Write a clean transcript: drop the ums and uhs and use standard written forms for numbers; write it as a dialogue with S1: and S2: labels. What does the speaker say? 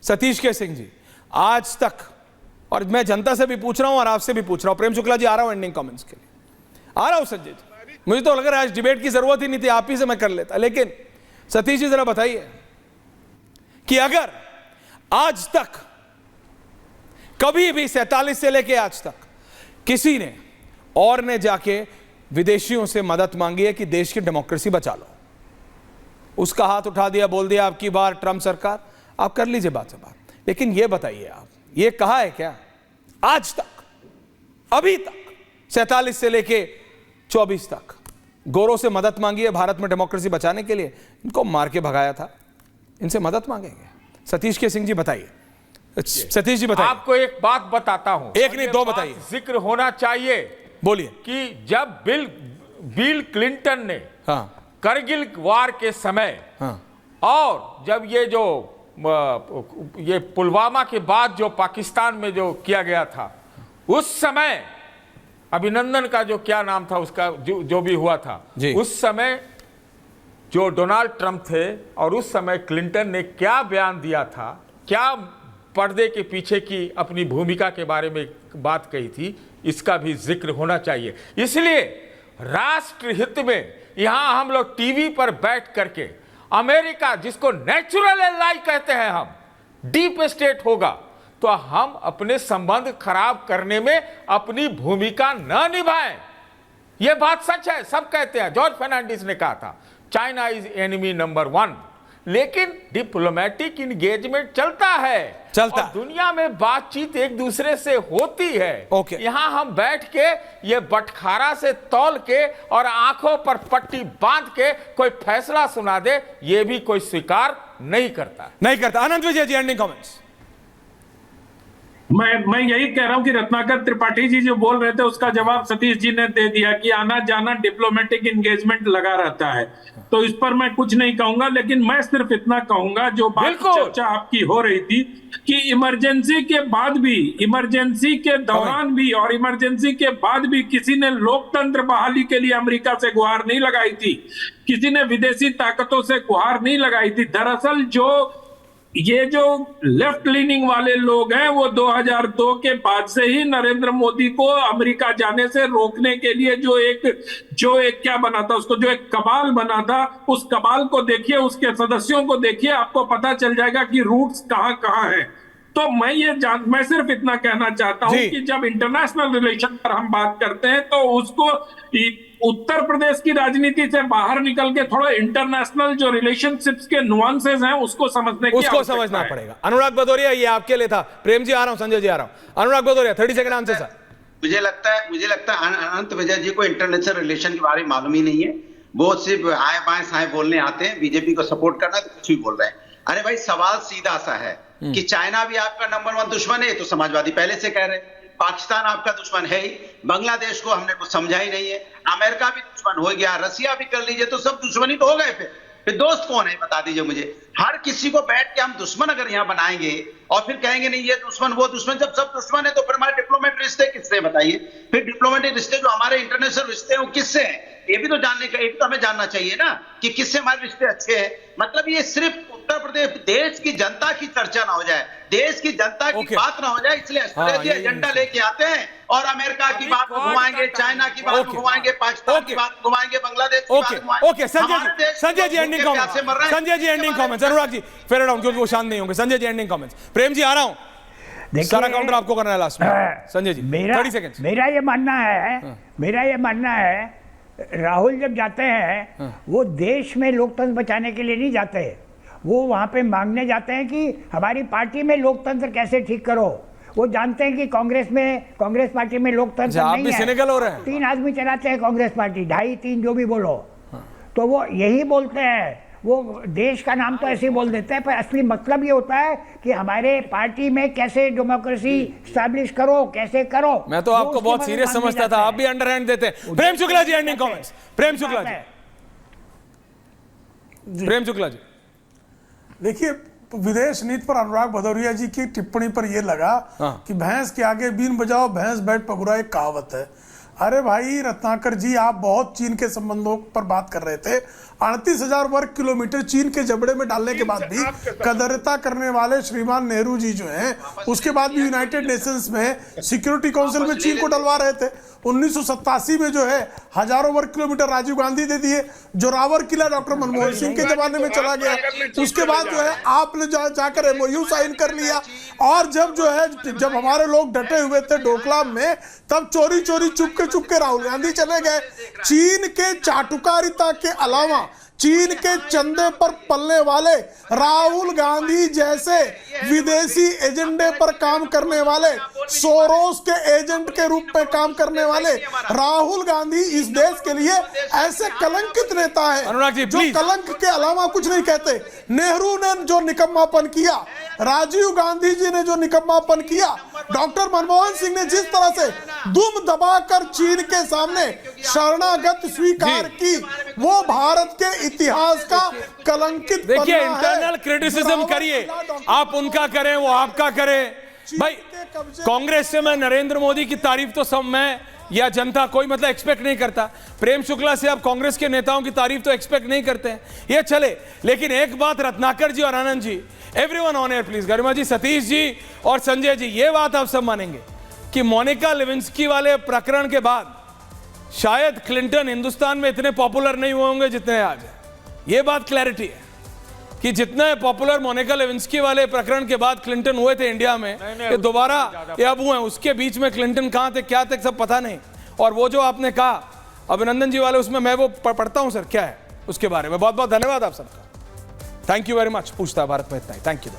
S1: सतीश के सिंह जी, आज तक, और मैं जनता से भी पूछ रहा हूं और आपसे भी पूछ रहा हूं, प्रेम शुक्ला जी आ रहा हूं एंडिंग कमेंट्स के लिए, आ रहा हूं संजय जी, मुझे तो लग रहा है आज डिबेट की जरूरत ही नहीं थी, आप ही से मैं कर लेता। लेकिन सतीश जी जरा बताइए कि अगर आज तक कभी भी 47 से लेके आज तक किसी ने और ने जाके विदेशियों से मदद मांगी है कि देश की डेमोक्रेसी बचा लो, उसका हाथ उठा दिया, बोल दिया आपकी बार ट्रंप सरकार, आप कर लीजिए बात से बात, लेकिन ये बताइए आप, ये कहा है क्या आज तक, अभी तक 47 से लेके 24 तक गोरों से मदद मांगी है भारत में डेमोक्रेसी बचाने के लिए, इनको मार के भगाया था, इनसे मदद मांगेंगे? सतीश के सिंह जी बताइए, सतीश जी बताइए।
S2: आपको एक बात बताता हूं,
S1: एक नहीं दो बताइए,
S2: जिक्र होना चाहिए,
S1: बोलिए। कि
S2: जब बिल क्लिंटन ने करगिल वार के समय और जब ये पुलवामा के बाद जो पाकिस्तान में जो किया गया था, उस समय अभिनंदन का जो क्या नाम था उसका, जो भी हुआ था, उस समय जो डोनाल्ड ट्रंप थे और उस समय क्लिंटन ने क्या बयान दिया था, क्या पर्दे के पीछे की अपनी भूमिका के बारे में बात कही थी, इसका भी जिक्र होना चाहिए। इसलिए राष्ट्र हित में यहां हम लोग टीवी पर बैठ करके अमेरिका, जिसको नेचुरल एलाई कहते हैं हम, डीप स्टेट होगा तो हम अपने संबंध खराब करने में अपनी भूमिका न निभाएं। यह बात सच है, सब कहते हैं, जॉर्ज फर्नांडिस ने कहा था चाइना इज एनिमी नंबर 1, लेकिन डिप्लोमेटिक इंगेजमेंट चलता है, और दुनिया में बातचीत एक दूसरे से होती है। यहां हम बैठ के ये बटखारा से तौल के और आंखों पर पट्टी बांध के कोई फैसला सुना दे, ये भी कोई स्वीकार नहीं करता।
S1: अनंत विजय जी, एंडिंग कमेंट्स।
S3: मैं यही कह रहा हूं कि रत्नाकर त्रिपाठी जी जो बोल रहे थे उसका जवाब सतीश जी ने दे दिया कि आना जाना डिप्लोमेटिक एंगेजमेंट लगा रहता है, तो इस पर मैं कुछ नहीं कहूंगा। लेकिन मैं सिर्फ इतना कहूंगा, जो बात चर्चा आपकी हो रही थी कि इमरजेंसी के बाद भी, इमरजेंसी के दौरान भी और इमरजेंसी के बाद भी किसी ने लोकतंत्र बहाली के लिए अमेरिका से गुहार नहीं लगाई थी, किसी ने विदेशी ताकतों से गुहार नहीं लगाई थी। दरअसल ये जो लेफ्ट लीनिंग वाले लोग हैं, वो 2002 के बाद से ही नरेंद्र मोदी को अमेरिका जाने से रोकने के लिए जो एक क्या बना था, उसको जो एक कबाल बना था, उस कबाल को देखिए, उसके सदस्यों को देखिए, आपको पता चल जाएगा कि रूट्स कहां हैं। तो मैं सिर्फ इतना कहना चाहता हूं कि जब इंटरनेशनल रिलेशन पर हम बात करते हैं तो उसको उत्तर प्रदेश की राजनीति से बाहर निकल के थोड़ा इंटरनेशनल जो रिलेशनशिप्स के नुआंसेस हैं उसको समझना
S1: पड़ेगा। अनुराग भदौरिया, ये आपके लिए था। प्रेम जी आ रहा हूं, संजय जी आ रहा हूं। अनुराग भदौरिया, 30 सेकंड आंसर सर।
S4: मुझे लगता है अनंत विजय जी को इंटरनेशनल रिलेशन के बारे में मालूम ही नहीं है, वो सिर्फ आए बाएं साएं बोलने आते हैं, बीजेपी को सपोर्ट करना तो कुछ भी बोल रहे हैं। अरे भाई, सवाल सीधा सा है कि चाइना भी आपका नंबर 1 दुश्मन है, तो समाजवादी पहले से कह रहे हैं। पाकिस्तान आपका दुश्मन है ही, बांग्लादेश को हमने कुछ समझा ही नहीं है, अमेरिका भी दुश्मन हो गया, रसिया भी कर लीजिए, तो सब दुश्मनी तो हो गए। फिर दोस्त कौन है, बता दीजिए मुझे। हर किसी को बैठ के हम दुश्मन अगर यहाँ बनाएंगे और फिर कहेंगे नहीं ये दुश्मन वो दुश्मन, जब सब दुश्मन है तो फिर हमारे डिप्लोमेटिक रिश्ते किससे, बताइए। फिर डिप्लोमेटिक रिश्ते जो हमारे इंटरनेशनल रिश्ते हैं वो किससे हैं, ये भी तो जानने का, एक तो हमें जानना चाहिए ना कि किससे हमारे रिश्ते अच्छे हैं। मतलब ये सिर्फ उत्तर प्रदेश देश की जनता की चर्चा ना हो जाए, देश की जनता की बात ना हो जाए, इसलिए स्ट्रेटेजी एजेंडा लेके आते हैं और अमेरिका की बात घुमाएंगे, चाइना की बात घुमाएंगे, पाकिस्तान की बात घुमाएंगे, बांग्लादेश की बात घुमाएंगे।
S1: Sanjay ji ending comments. Sanjay ji ending comments. Anurag ji fair down, क्योंकि वो शांत नहीं होंगे। Sanjay ji ending comments. प्रेम जी आ रहा हूं, सारा काउंटर आपको करना है लास्ट में। संजय जी 30 सेकंड।
S5: मेरा ये मानना है राहुल जब जाते हैं वो देश में लोकतंत्र बचाने के लिए नहीं जाते, वो वहां पे मांगने जाते हैं कि हमारी पार्टी में लोकतंत्र कैसे ठीक करो। वो जानते हैं कि कांग्रेस पार्टी में लोकतंत्र नहीं है, 3 आदमी चलाते हैं कांग्रेस पार्टी, 2.5-3 जो भी बोलो, तो वो यही बोलते हैं, वो देश का नाम तो ऐसे ही बोल देते हैं, पर असली मतलब ये होता है कि हमारे पार्टी में कैसे डेमोक्रेसी स्टैब्लिश करो, कैसे करो।
S1: मैं तो आपको बहुत सीरियस समझता था, आप भी अंडरहैंड देते हैं। Prem Shukla ji ending comments. प्रेम शुक्ला जी
S6: देखिए, विदेश नीति पर अनुराग भदौरिया जी की टिप्पणी पर यह लगा कि भैंस के आगे बीन बजाओ भैंस बैठ पगुरा, एक कहावत है। अरे भाई रत्नाकर जी, आप बहुत चीन के संबंधों पर बात कर रहे थे। 38,000 वर्ग किलोमीटर चीन के जबड़े में डालने के बाद भी कदरता करने वाले श्रीमान नेहरू जी जो हैं, उसके बाद भी यूनाइटेड नेशंस में सिक्योरिटी काउंसिल में चीन को डलवा रहे थे। 1987 में जो है हजारों वर्ग किलोमीटर राजीव गांधी दे दिए। जोरावर किला डॉक्टर मनमोहन सिंह के जमाने में चला गया। उसके बाद जो है आपने जाकर एमओयू साइन कर लिया। और जब हमारे लोग डटे हुए थे डोकलाम में, तब चोरी चोरी चुपके राहुल गांधी चले गए। चीन के चाटुकारिता के अलावा चीन के चंदे पर पलने वाले राहुल गांधी जैसे विदेशी एजेंडे पर काम करने वाले, सोरोस के एजेंट के रूप में काम करने वाले राहुल गांधी इस देश के लिए ऐसे कलंकित नेता है जो कलंक के अलावा कुछ नहीं कहते। नेहरू ने जो निकम्मापन किया, राजीव गांधी जी ने जो निकम्मापन किया, डॉक्टर मनमोहन सिंह ने जिस तरह से दुम दबाकर चीन के सामने शरणागत स्वीकार की, वो भारत के इतिहास का कलंकित।
S1: देखिए, इंटरनल क्रिटिसिज्म करिए, आप उनका करें, वो आपका करें। भाई, कांग्रेस से मैं नरेंद्र मोदी की तारीफ तो सब मैं या जनता कोई मतलब एक्सपेक्ट नहीं करता। प्रेम शुक्ला से आप कांग्रेस के नेताओं की तारीफ तो एक्सपेक्ट नहीं करते हैं, ये चले। लेकिन एक बात रत्नाकर जी और Anand ji, everyone on air please, गरिमा जी, सतीश जी और संजय जी, ये बात आप सब मानेंगे कि मोनिका लेविंस्की वाले प्रकरण के बाद शायद क्लिंटन हिंदुस्तान में इतने पॉपुलर नहीं हुए होंगे जितने आज हैं। ये बात क्लैरिटी है कि जितने पॉपुलर मोनिका लेविंस्की वाले प्रकरण के बाद क्लिंटन हुए थे इंडिया में, ये दोबारा ये अब हुए। उसके बीच में क्लिंटन कहां थे, क्या थे, सब पता नहीं। और वो जो आपने कहा अभिनंदन जी वाले, उसमें मैं वो पढ़ता हूं सर, क्या है उसके बारे में। बहुत बहुत धन्यवाद आप सबका, थैंक यू वेरी मच। पूछता भारत में इतना ही, थैंक यू।